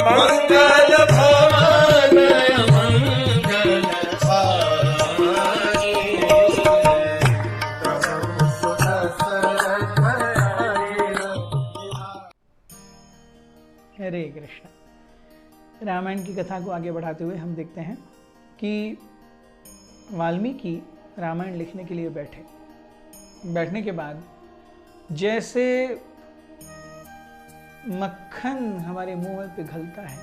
मंगल भवन मंगल हारी। हरे कृष्ण। रामायण की कथा को आगे बढ़ाते हुए हम देखते हैं कि वाल्मीकि रामायण लिखने के लिए बैठने के बाद जैसे मक्खन हमारे मुंह में पिघलता है,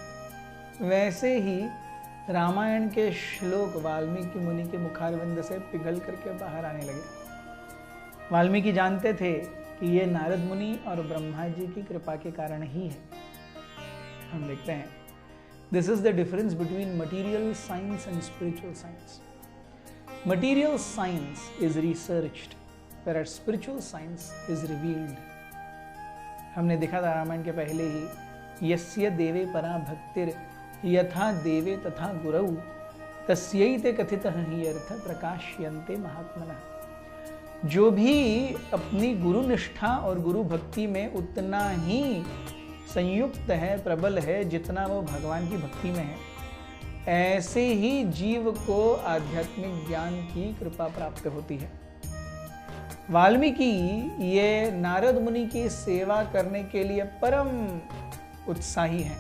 वैसे ही रामायण के श्लोक वाल्मीकि मुनि के मुखारविंद से पिघल करके बाहर आने लगे। वाल्मीकि जानते थे कि ये नारद मुनि और ब्रह्मा जी की कृपा के कारण ही है। हम देखते हैं, this is the difference between material science and spiritual science. Material science is researched, whereas spiritual science is revealed. हमने देखा था रामायण के पहले ही, यस्य देवे परा भक्तिर यथा देवे तथा गुरौ तस्यैते कथितः हि अर्थ प्रकाशयन्ते महात्मनः। जो भी अपनी गुरु निष्ठा और गुरु भक्ति में उतना ही संयुक्त है, प्रबल है, जितना वो भगवान की भक्ति में है, ऐसे ही जीव को आध्यात्मिक ज्ञान की कृपा प्राप्त होती है। वाल्मीकि ये नारद मुनि की सेवा करने के लिए परम उत्साही हैं।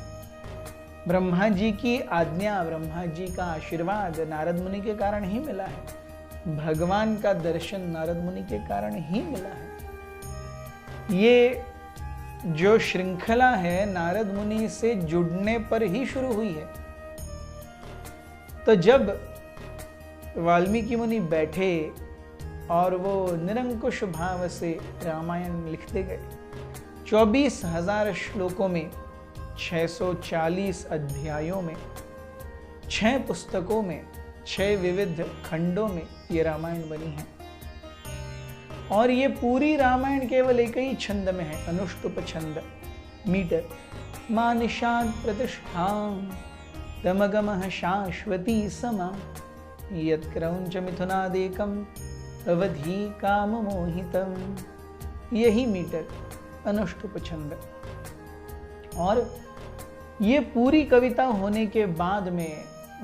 ब्रह्मा जी की आज्ञा, ब्रह्मा जी का आशीर्वाद नारद मुनि के कारण ही मिला है। भगवान का दर्शन नारद मुनि के कारण ही मिला है। ये जो श्रृंखला है नारद मुनि से जुड़ने पर ही शुरू हुई है। तो जब वाल्मीकि मुनि बैठे और वो निरंकुश भाव से रामायण लिखते गए, 24,000 श्लोकों में, 640 अध्यायों में, 6 पुस्तकों में, 6 विविध खंडों में ये रामायण बनी है। और ये पूरी रामायण केवल एक ही छंद में है, अनुष्टुप छंद, मीटर। मानिषाद प्रतिष्ठां तमगमः शाश्वती समा यत्क्रौंच मिथुनादेकम् अवधि काम मोहितम। यही मीटर, अनुष्टुप छंद। और ये पूरी कविता होने के बाद में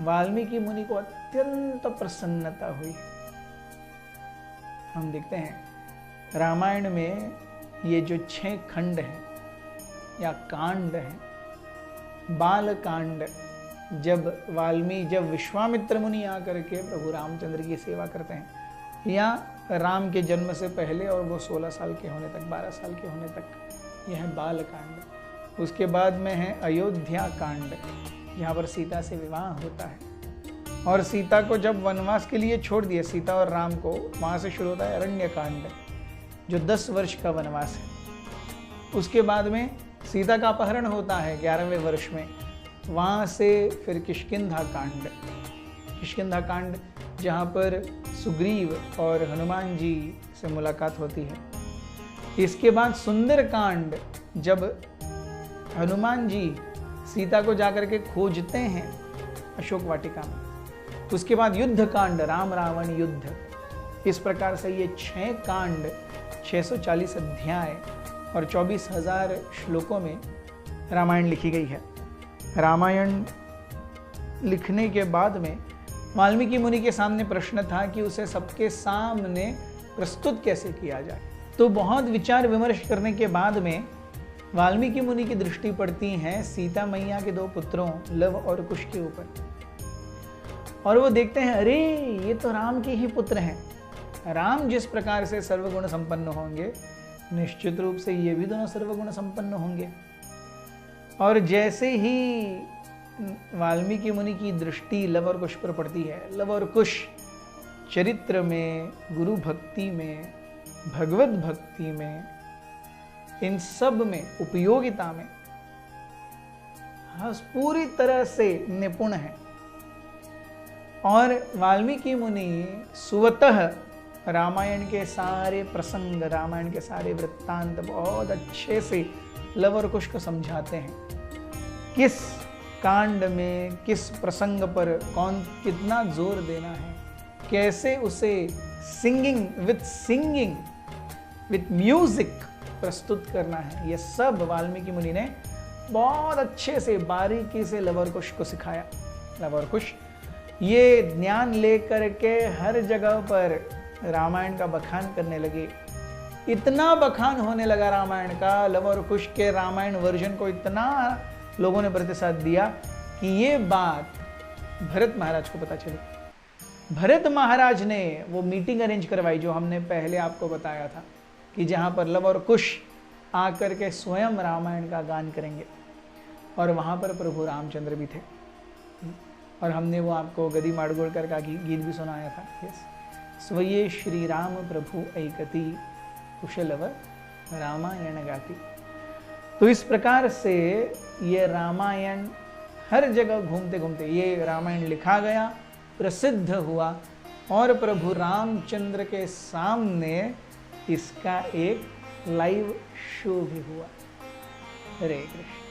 वाल्मीकि मुनि को अत्यंत प्रसन्नता हुई। हम देखते हैं रामायण में ये जो 6 खंड हैं या कांड हैं, बाल कांड, जब विश्वामित्र मुनि आकर के प्रभु रामचंद्र की सेवा करते हैं, या राम के जन्म से पहले और वो 16 साल के होने तक, 12 साल के होने तक, यह है बाल कांड। उसके बाद में है अयोध्या कांड, जहाँ पर सीता से विवाह होता है। और सीता को जब वनवास के लिए छोड़ दिया, सीता और राम को, वहाँ से शुरू होता है अरण्य कांड, जो 10 वर्ष का वनवास है। उसके बाद में सीता का अपहरण होता है 11वें वर्ष में, वहाँ से फिर किष्किंधा कांड, जहाँ पर सुग्रीव और हनुमान जी से मुलाकात होती है। इसके बाद सुंदर कांड, जब हनुमान जी सीता को जाकर के खोजते हैं अशोक वाटिका में। उसके बाद युद्ध कांड, राम रावण युद्ध। इस प्रकार से ये 6 कांड, 640 अध्याय और 24,000 श्लोकों में रामायण लिखी गई है। रामायण लिखने के बाद में वाल्मीकि मुनि के सामने प्रश्न था कि उसे सबके सामने प्रस्तुत कैसे किया जाए। तो बहुत विचार विमर्श करने के बाद में वाल्मीकि मुनि की दृष्टि पड़ती है सीता मैया के 2 पुत्रों लव और कुश के ऊपर। और वो देखते हैं, अरे ये तो राम के ही पुत्र हैं। राम जिस प्रकार से सर्वगुण संपन्न होंगे, निश्चित रूप से ये भी दोनों सर्वगुण संपन्न होंगे। और जैसे ही वाल्मीकि मुनि की दृष्टि लव और कुश पर पड़ती है, लव और कुश चरित्र में, गुरु भक्ति में, भगवत भक्ति में, इन सब में, उपयोगिता में पूरी तरह से निपुण है। और वाल्मीकि मुनि स्वतः रामायण के सारे प्रसंग, रामायण के सारे वृत्तांत बहुत अच्छे से लव और कुश को समझाते हैं। किस कांड में, किस प्रसंग पर कितना जोर देना है, कैसे उसे सिंगिंग विथ म्यूजिक प्रस्तुत करना है, यह सब वाल्मीकि मुनि ने बहुत अच्छे से बारीकी से लवकुश को सिखाया। लवकुश ये ज्ञान लेकर के हर जगह पर रामायण का बखान करने लगे। इतना बखान होने लगा रामायण का, लवकुश के रामायण वर्जन को इतना लोगों ने प्रतिसाद दिया कि ये बात भरत महाराज को पता चली। भरत महाराज ने वो मीटिंग अरेंज करवाई जो हमने पहले आपको बताया था कि जहाँ पर लवकुश आकर के स्वयं रामायण का गान करेंगे, और वहाँ पर प्रभु रामचंद्र भी थे। और हमने वो आपको गदी माडगुड़कर का गीत भी सुनाया था। यस, स्वये श्री राम प्रभु ऐकती कुशलव रामायण गाती। तो इस प्रकार से ये रामायण हर जगह घूमते घूमते ये रामायण लिखा गया, प्रसिद्ध हुआ, और प्रभु रामचंद्र के सामने इसका एक लाइव शो भी हुआ। हरे कृष्ण।